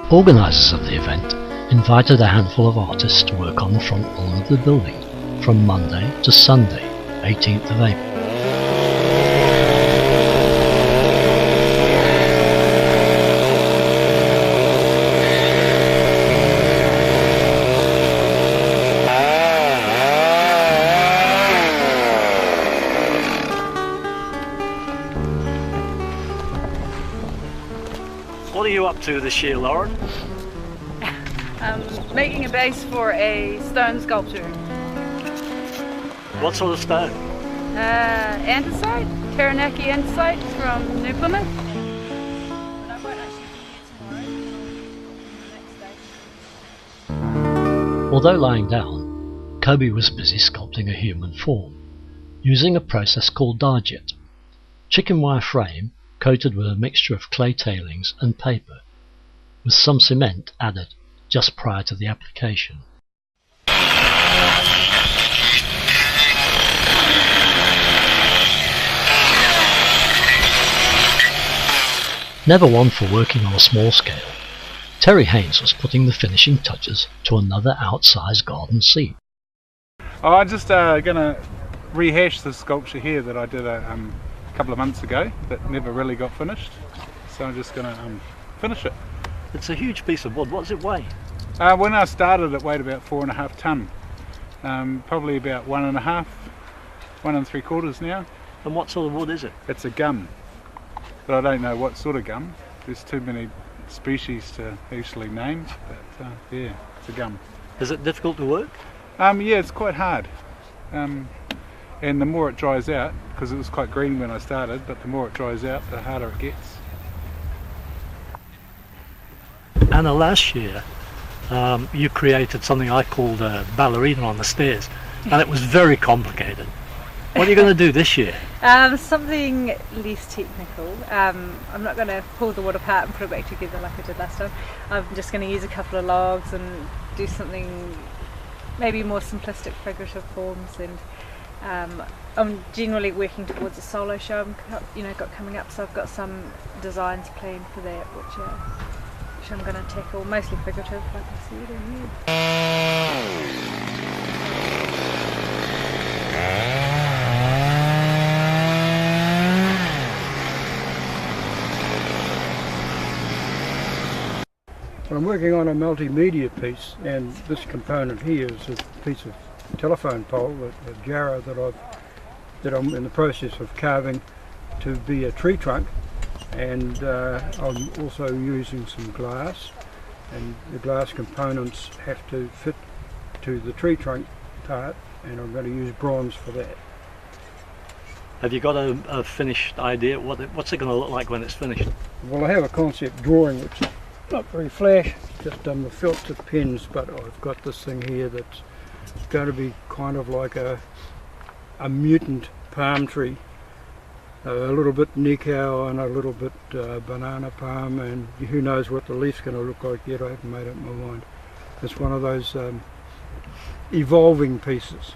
Organisers of the event invited a handful of artists to work on the front wall of the building from Monday to Sunday, 18th of April. What are you up to this year, Lauren? Making a base for a stone sculpture. What sort of stone? Andesite, Taranaki andesite from New Plymouth. But I won't actually be here tomorrow. Although lying down, Kobe was busy sculpting a human form, using a process called Darjet, chicken wire frame coated with a mixture of clay tailings and paper, with some cement added just prior to the application. Never one for working on a small scale, Terry Haynes was putting the finishing touches to another outsized garden seat. I'm just going to rehash the sculpture here that I did a couple of months ago that never really got finished, so I'm just going to finish it. It's a huge piece of wood. What does it weigh? When I started it weighed about 4.5 tonne, probably about 1.5, 1 3/4 now. And what sort of wood is it? It's a gum, but I don't know what sort of gum. There's too many species to actually name, but yeah, it's a gum. Is it difficult to work? Yeah, it's quite hard. And the more it dries out, because it was quite green when I started, but the more it dries out, the harder it gets. Anna, last year you created something I called a ballerina on the stairs, and it was very complicated. What are you going to do this year? Something less technical. I'm not going to pull the wood apart and put it back together like I did last time. I'm just going to use a couple of logs and do something maybe more simplistic, figurative forms, and I'm generally working towards a solo show I've got coming up, so I've got some designs planned for that which I'm going to tackle, mostly figurative like I said. And I'm working on a multimedia piece, and this component here is a piece of telephone pole, a jarrah that I'm in the process of carving to be a tree trunk, and I'm also using some glass, and the glass components have to fit to the tree trunk part, and I'm going to use bronze for that. Have you got a finished idea? What's it going to look like when it's finished? Well, I have a concept drawing which is not very flash, just done with felt tip pens, but I've got this thing here that's going to be kind of like a mutant palm tree, a little bit nikau and a little bit banana palm, and who knows what the leaf's going to look like yet. I haven't made up my mind. It's one of those evolving pieces.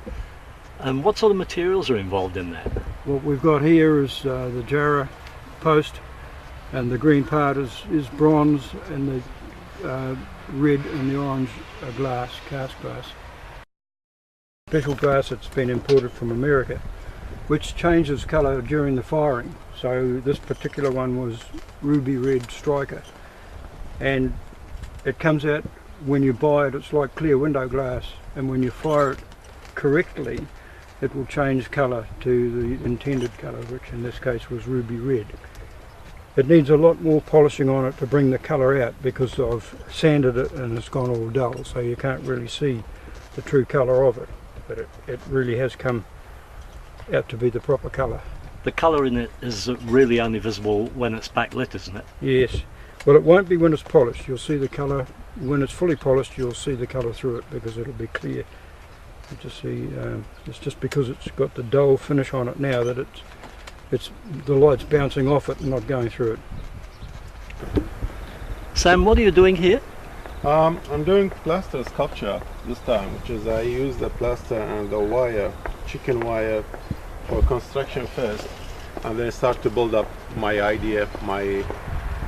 And what sort of materials are involved in that? What we've got here is the jarrah post, and the green part is bronze, and the red and the orange are glass, cast glass. Special glass that's been imported from America, which changes colour during the firing. So this particular one was ruby red striker, and it comes out when you buy it, it's like clear window glass, and when you fire it correctly it will change colour to the intended colour, which in this case was ruby red. It needs a lot more polishing on it to bring the colour out, because I've sanded it and it's gone all dull, so you can't really see the true colour of it, but it really has come out to be the proper colour. The colour in it is really only visible when it's backlit, isn't it? Yes. Well, it won't be when it's polished. You'll see the colour, when it's fully polished you'll see the colour through it, because it'll be clear. You just see, it's just because it's got the dull finish on it now that it's the light's bouncing off it and not going through it. Sam, what are you doing here? I'm doing plaster sculpture this time, which is I use the plaster and the wire, chicken wire, for construction first, and then start to build up my idea, my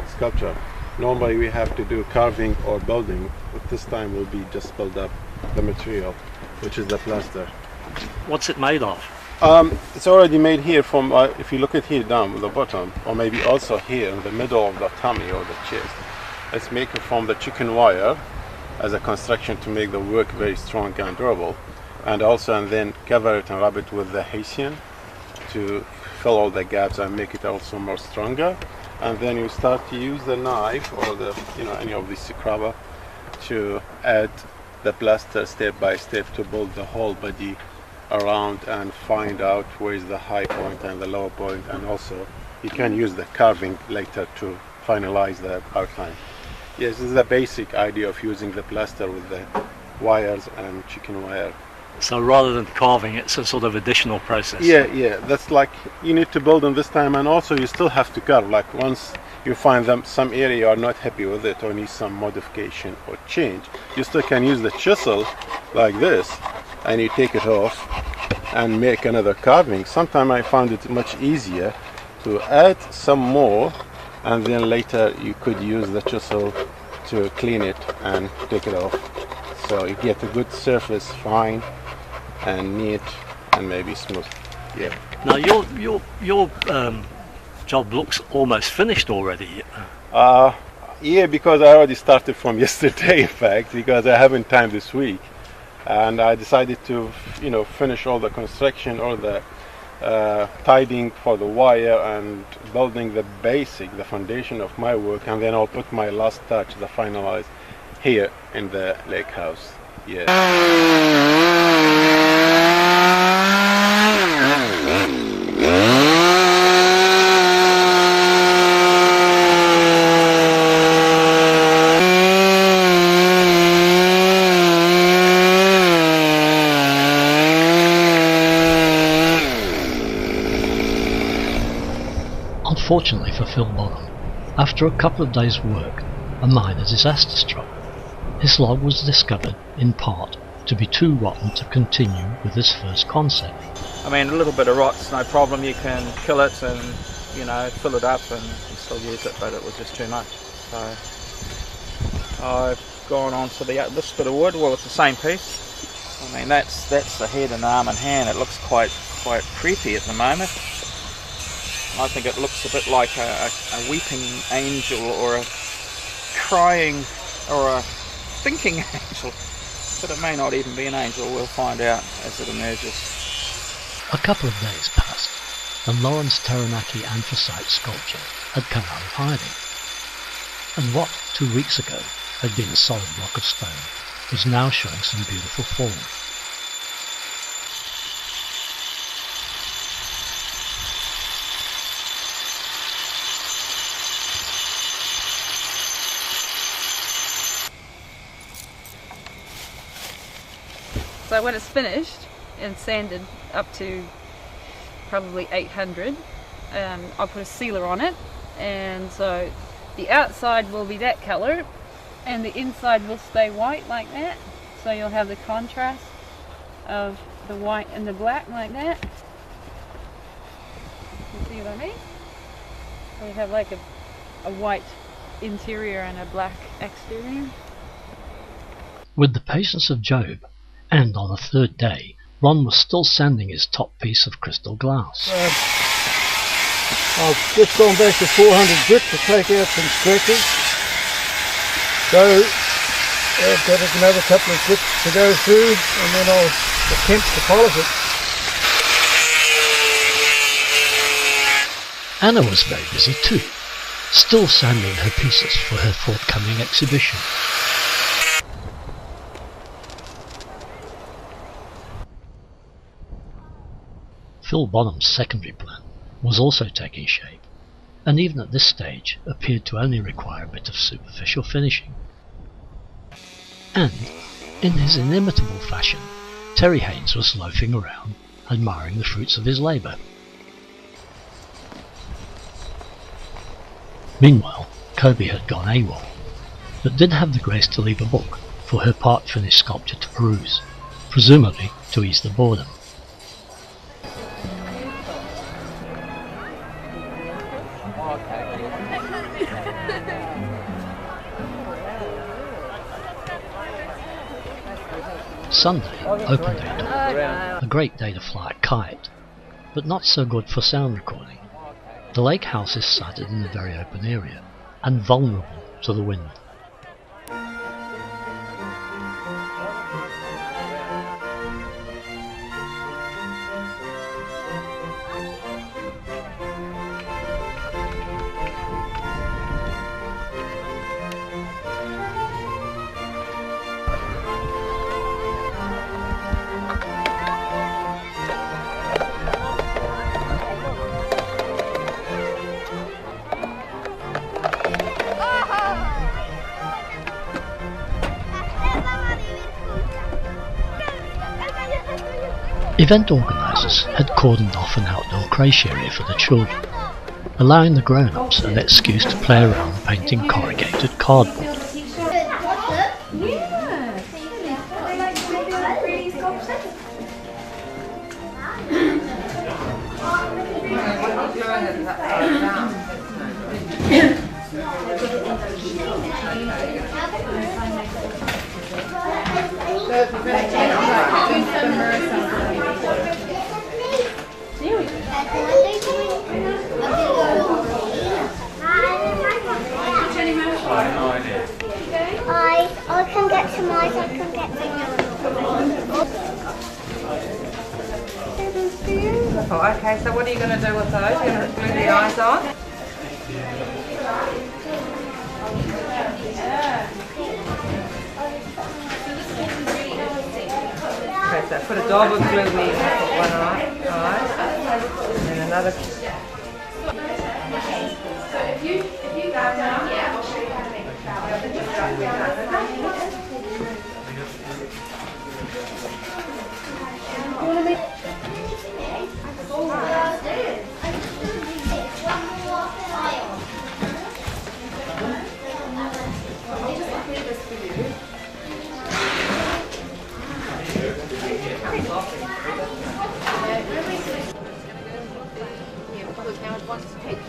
sculpture. Normally we have to do carving or building, but this time will be just build up the material, which is the plaster. What's it made of? It's already made here from, if you look at here down at the bottom, or maybe also here in the middle of the tummy or the chest, it's made from the chicken wire as a construction to make the work very strong and durable, and then cover it and wrap it with the Haitian to fill all the gaps and make it also more stronger. And then you start to use the knife or the any of these scrubber to add the plaster step by step to build the whole body around and find out where is the high point and the low point, and also you can use the carving later to finalize the outline. Yes, this is the basic idea of using the plaster with the wires and chicken wire. So rather than carving, it's a sort of additional process. Yeah, that's like you need to build in this time, and also you still have to carve. Like once you find some area you are not happy with it or need some modification or change, you still can use the chisel like this, and you take it off and make another carving. Sometimes I found it much easier to add some more, and then later you could use the chisel to clean it and take it off. So you get a good surface, fine and neat and maybe smooth. Yeah. Now your job looks almost finished already. Yeah, because I already started from yesterday, in fact, because I haven't time this week, and I decided to finish all the construction, all the tidying for the wire and building the foundation of my work, and then I'll put my last touch, the finalize here in the lake house. Yeah. Unfortunately for Phil Bonham, after a couple of days' work, a minor disaster struck. His log was discovered, in part, to be too rotten to continue with his first concept. I mean, a little bit of rot's no problem. You can kill it and, fill it up and still use it, but it was just too much. So I've gone on to this bit of wood. Well, it's the same piece. I mean, that's the head and arm and hand. It looks quite creepy at the moment. I think it looks a bit like a weeping angel or a crying or a thinking angel, but it may not even be an angel. We'll find out as it emerges. A couple of days passed, and Lauren's Taranaki anthracite sculpture had come out of hiding. And what, 2 weeks ago, had been a solid block of stone was now showing some beautiful form. So when it's finished and sanded up to probably 800, I'll put a sealer on it, and so the outside will be that colour and the inside will stay white like that, so you'll have the contrast of the white and the black like that. You see what I mean? So you have like a white interior and a black exterior. With the patience of Job, and on a third day, Ron was still sanding his top piece of crystal glass. I've just gone back to 400 grit to take out some scratches. So I've got another couple of grits to go through, and then I'll attempt to polish it. Anna was very busy too, still sanding her pieces for her forthcoming exhibition. Phil Bonham's secondary plan was also taking shape, and even at this stage appeared to only require a bit of superficial finishing. And, in his inimitable fashion, Terry Haynes was loafing around, admiring the fruits of his labour. Meanwhile, Kobe had gone AWOL, but did have the grace to leave a book for her part-finished sculpture to peruse, presumably to ease the boredom. Sunday, open day day, a great day to fly a kite, but not so good for sound recording. The lake house is sited in a very open area and vulnerable to the wind. Event organisers had cordoned off an outdoor creche area for the children, allowing the grown-ups an excuse to play around painting corrugated cardboard. I can get some eyes, I can get Beautiful. Okay, so what are you going to do with those? You're going to glue the eyes on? Okay, so put a dab of glue where you can put one eye, and another. So if you go down, yeah, I'll show you how to make a flower.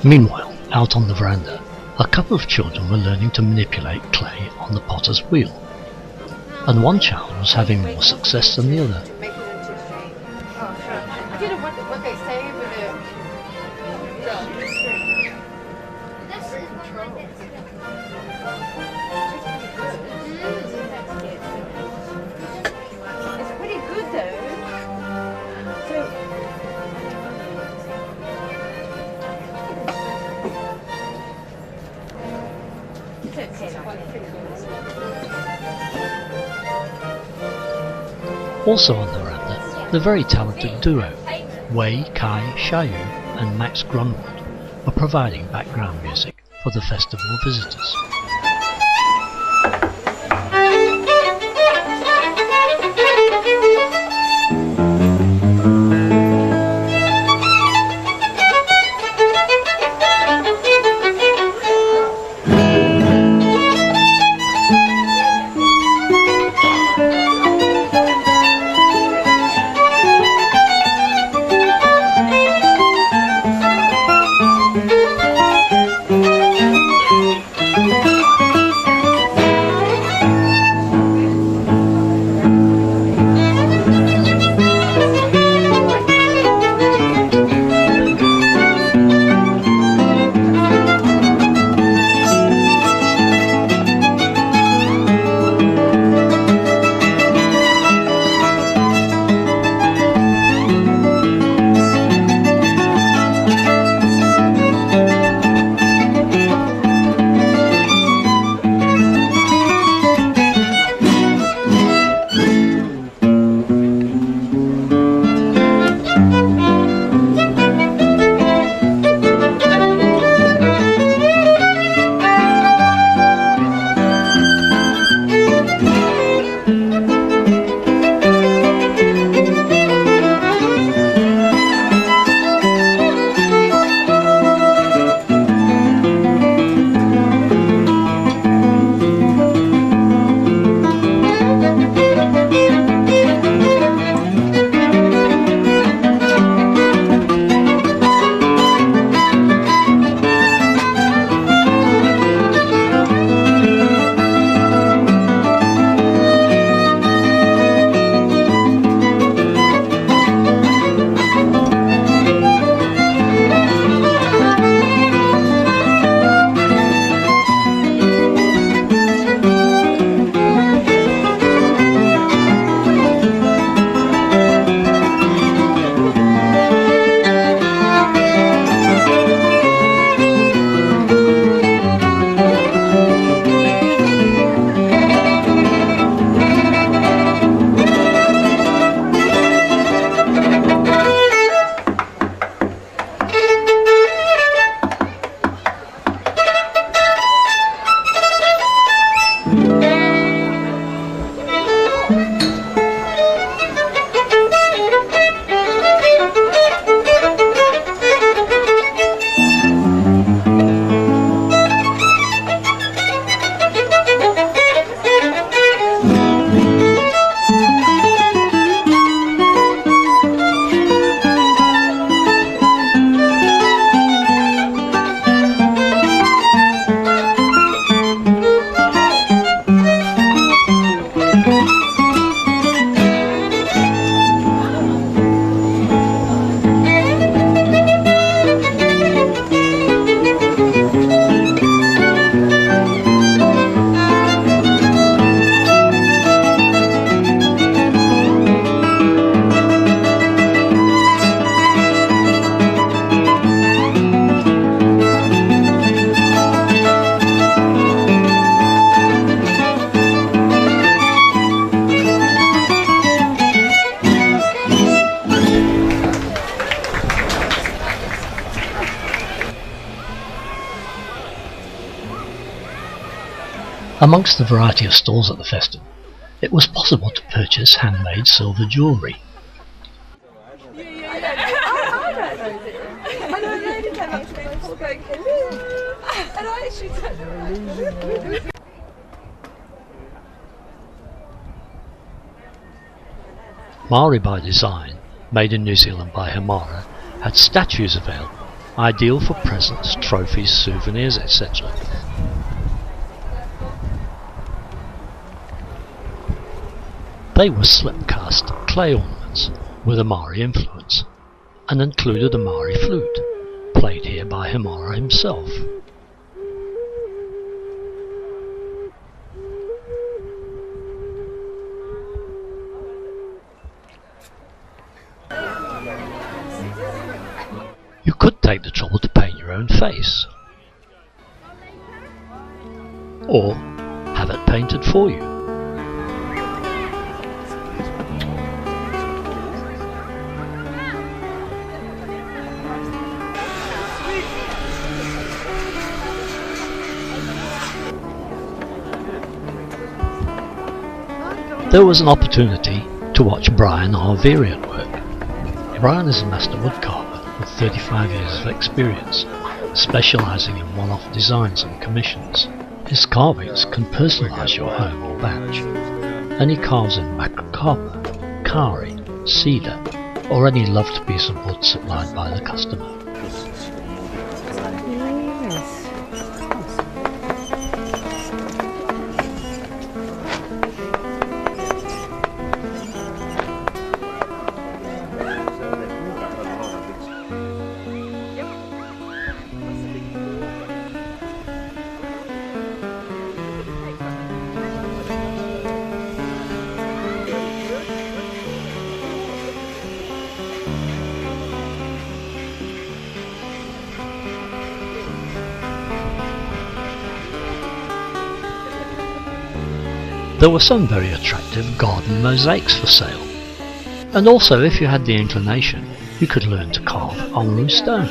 Meanwhile, out on the veranda, a couple of children were learning to manipulate clay on the potter's wheel, and one child was having more success than the other. It's pretty good though. Also on the veranda, the very talented duo, Wei Kai Shayu and Max Grunwald, were providing background music for the festival visitors. Amongst the variety of stalls at the festival, it was possible to purchase handmade silver jewellery. Maori by Design, made in New Zealand by Hamara, had statues available, ideal for presents, trophies, souvenirs, etc. They were slip-cast clay ornaments with a Maori influence, and included a Maori flute, played here by Hamara himself. You could take the trouble to paint your own face, or have it painted for you. There was an opportunity to watch Brian Arveri at work. Brian is a master woodcarver with 35 years of experience, specialising in one-off designs and commissions. His carvings can personalise your home or badge, and he carves in macrocopper, kari, cedar, or any loved piece of wood supplied by the customer. There were some very attractive garden mosaics for sale, and also, if you had the inclination, you could learn to carve Ongru stone.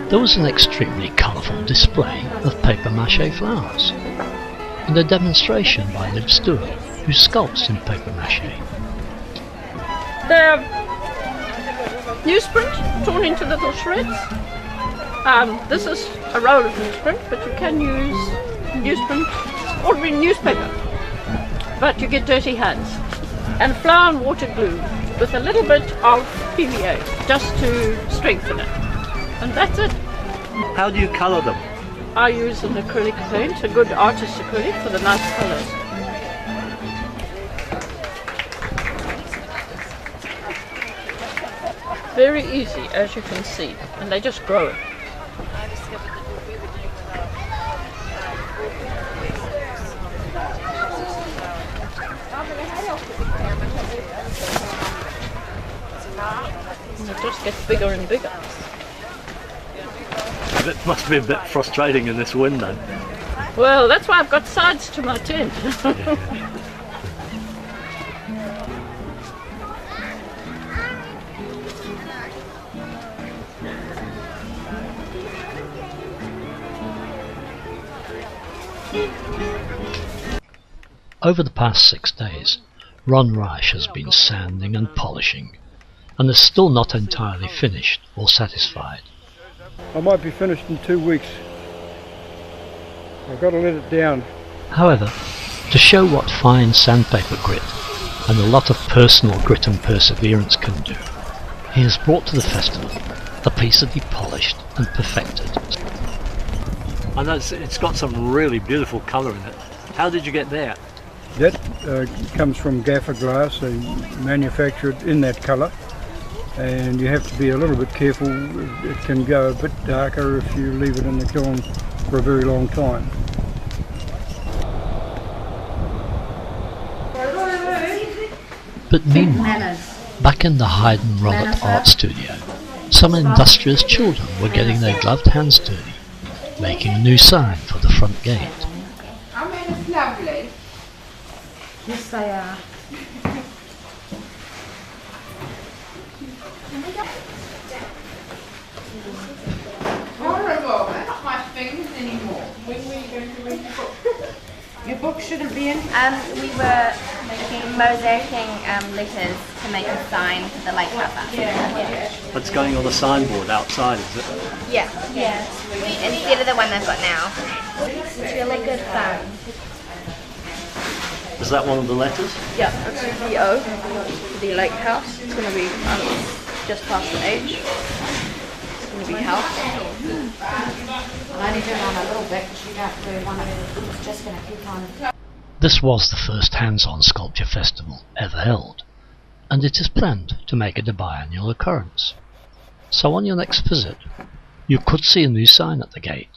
There was an extremely colourful display of papier-mâché flowers, and a demonstration by Liv Stewart, who sculpts in papier-mâché. They're newsprint torn into little shreds. This is a roll of newsprint, but you can use newsprint, ordinary newspaper, but you get dirty hands. And flour and water glue with a little bit of PVA just to strengthen it. And that's it. How do you colour them? I use an acrylic paint, a good artist acrylic for the nice colours. Very easy, as you can see, and they just grow. And it just gets bigger and bigger. It must be a bit frustrating in this wind then. Well, that's why I've got sides to my tent. Over the past 6 days, Ron Reich has been sanding and polishing, and is still not entirely finished or satisfied. I might be finished in 2 weeks. I've got to let it down. However, to show what fine sandpaper grit and a lot of personal grit and perseverance can do, he has brought to the festival a piece that he polished and perfected. I know it's got some really beautiful colour in it. How did you get there? That comes from gaffer glass. They manufacture it in that colour, and you have to be a little bit careful. It can go a bit darker if you leave it in the kiln for a very long time. But meanwhile, back in the Hayden Robert Art Studio, some industrious children were getting their gloved hands dirty, making a new sign for the front gate. I mean, it's lovely. Yes, they are. Horrible. They're not my fingers anymore. When were you going to read your book? Your book shouldn't be in. We were mosaicing letters to make a sign for the lake house. It's going on a signboard outside, is it? Yeah. Instead of the one they've got now. It's really good fun. Is that one of the letters? Yeah, it's the O, the lake house. It's going to be just past the H. It's going to be house. I only do it on a little bit because you don't really want it. It's just going to keep on. This was the first hands-on sculpture festival ever held, and it is planned to make it a biannual occurrence. So on your next visit, you could see a new sign at the gate,